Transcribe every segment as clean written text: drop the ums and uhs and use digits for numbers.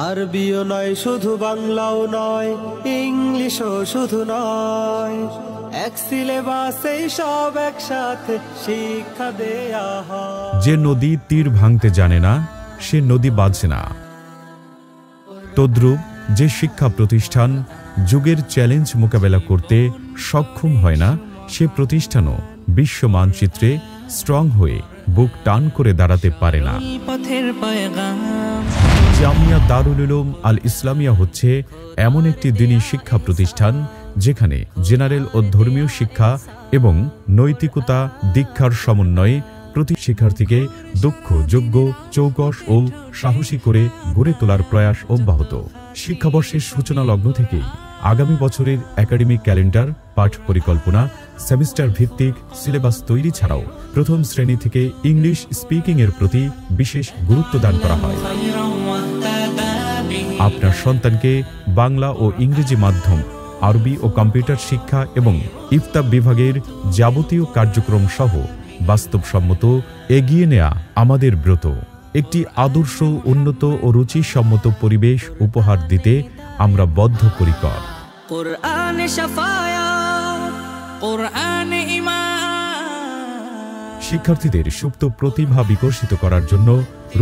RBO নয় শুধু, বাংলাও নয়, ইংলিশও শুধু নয়, এক সিলেবাসেই সব একসাথে শিক্ষা দেয়া হয়। যে নদী তীর ভাঙতে জানে না, সে নদী বাঁধে না। তদ্রূপ যে শিক্ষা প্রতিষ্ঠান যুগের চ্যালেঞ্জ মোকাবেলা করতে সক্ষম হয় না, সে প্রতিষ্ঠানও বিশ্ব মানচিত্রে স্ট্রং হয়ে বুক টান করে দাঁড়াতে পারে না। জামিয়া দারুল উলুম আল ইসলামিয়া হচ্ছে এমন একটি দ্বীনি শিক্ষা প্রতিষ্ঠান যেখানে জেনারেল ও ধর্মীয় শিক্ষা এবং নৈতিকতা দীক্ষার সমন্বয়ে প্রতি শিক্ষার্থীকে দক্ষ, যোগ্য, চৌকস ও সাহসী করে গড়ে তোলার প্রয়াস অব্যাহত। শিক্ষাবর্ষের সূচনা লগ্ন থেকেই আগামী বছরের একাডেমিক ক্যালেন্ডার, পাঠ পরিকল্পনা, সেমিস্টার ভিত্তিক সিলেবাস তৈরি ছাড়াও প্রথম শ্রেণী থেকে ইংলিশ স্পিকিং এর প্রতি বিশেষ গুরুত্ব দান করা হয়। আপনার সন্তানকে বাংলা ও ইংরেজি মাধ্যম, আরবি ও কম্পিউটার শিক্ষা এবং ইফতা বিভাগের যাবতীয় কার্যক্রম সহ বাস্তবসম্মত এগিয়ে নেয়া আমাদের ব্রত। একটি আদর্শ, উন্নত ও রুচিসম্মত পরিবেশ উপহার দিতে আমরা বদ্ধপরিকর। শিক্ষার্থীদের সুপ্ত প্রতিভা বিকশিত করার জন্য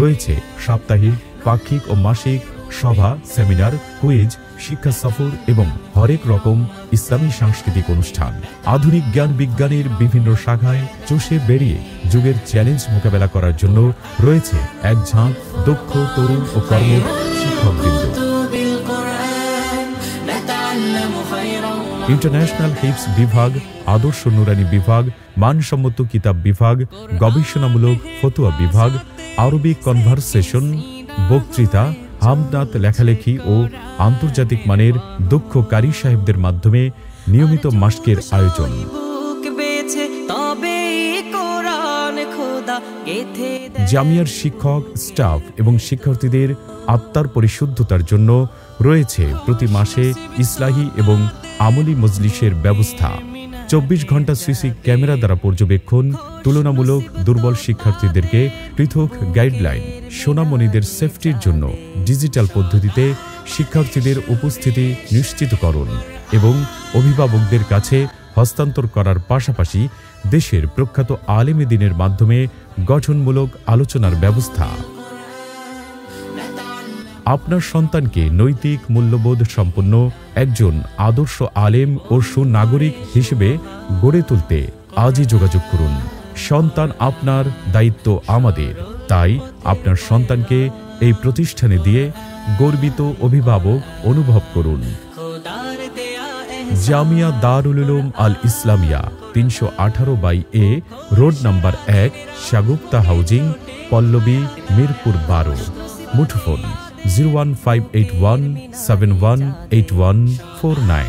রয়েছে সাপ্তাহিক, পাক্ষিক ও মাসিক সভা, সেমিনার, কুইজ, শিক্ষা সফর এবং হরেক রকম ইসলামী সাংস্কৃতিক অনুষ্ঠান। আধুনিক জ্ঞান বিজ্ঞানের বিভিন্ন শাখায় চষে বেরিয়ে যুগের চ্যালেঞ্জ মোকাবেলা করার জন্য রয়েছে এক ঝাঁক দক্ষ তরুণ ও কর্মঠ শিক্ষকবৃন্দ। ইন্টারন্যাশনাল হিপস বিভাগ, আদর্শ নুরানি বিভাগ, মানসম্মত কিতাব বিভাগ, গবেষণামূলক ফতুয়া বিভাগ, আরবিক কনভারসেশন, বক্তৃতা, হামনাত, লেখালেখি ও আন্তর্জাতিক মানের দক্ষ কারি সাহেবদের মাধ্যমে নিয়মিত মাসকের আয়োজন। জামিয়ার শিক্ষক, স্টাফ এবং শিক্ষার্থীদের আত্মার পরিশুদ্ধতার জন্য রয়েছে প্রতি মাসে ইসলাহি এবং আমলি মজলিসের ব্যবস্থা। 24 ঘন্টা সিসি ক্যামেরা দ্বারা পর্যবেক্ষণ, তুলনামূলক দুর্বল শিক্ষার্থীদেরকে পৃথক গাইডলাইন, সোনামণিদের সেফটির জন্য ডিজিটাল পদ্ধতিতে শিক্ষার্থীদের উপস্থিতি নিশ্চিতকরণ এবং অভিভাবকদের কাছে হস্তান্তর করার পাশাপাশি দেশের প্রখ্যাত আলেম দ্বীনের মাধ্যমে গঠনমূলক আলোচনার ব্যবস্থা। আপনার সন্তানকে নৈতিক মূল্যবোধ সম্পন্ন একজন আদর্শ আলেম ও সুনাগরিক হিসেবে গড়ে তুলতে আজই যোগাযোগ করুন। সন্তান আপনার, দায়িত্ব আমাদের। তাই আপনার সন্তানকে এই প্রতিষ্ঠানে দিয়ে গর্বিত অভিভাবক অনুভব করুন। Jamia Darul Uloom Al Islamia, 318/A, road number 1, Shagufta housing, Pallabi, Mirpur 12। মুঠোফোন 01581718149।